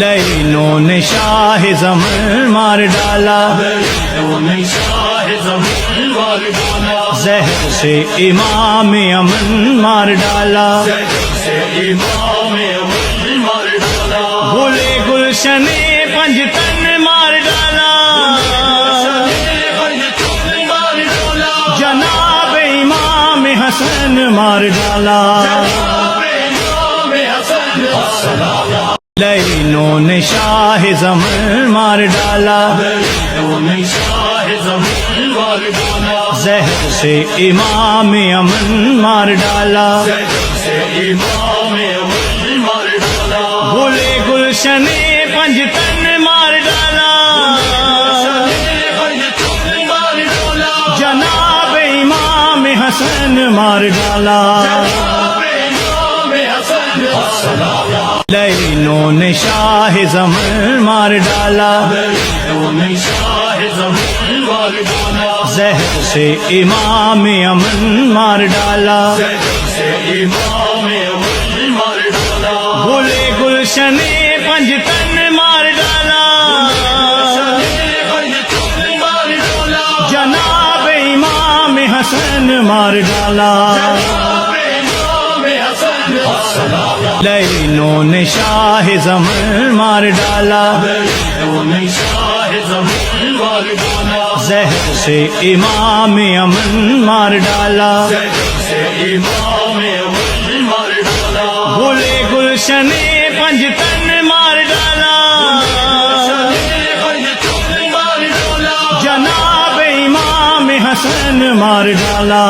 لینوں نے شاہ زمن مار ڈالا، زہر سے امام امن مار ڈالا، بھولے گلشن پنجتن مار ڈالا، جناب امام حسن مار ڈالا، لینوں نے شاہ زمن مار ڈالا، زہر سے امام امن مار ڈالا، بھولے گلشن پنجتن مار ڈالا، جناب امام حسن مار ڈالا، لینوں نے شاہ زمن مار ڈالا، زہر سے امام امن مار ڈالا، بھولے گلشن پنجتن مار ڈالا، جناب امام حسن مار ڈالا، لینوں نے شاہ زمن مار ڈالا، زہر سے امام امن مار ڈالا، بھولے گلشن پنجتن مار ڈالا، جناب امام حسن مار ڈالا،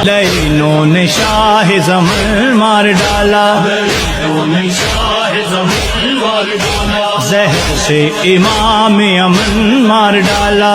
لینوں نے شاہ زمن مار ڈالا، زہر سے امام امن مار ڈالا،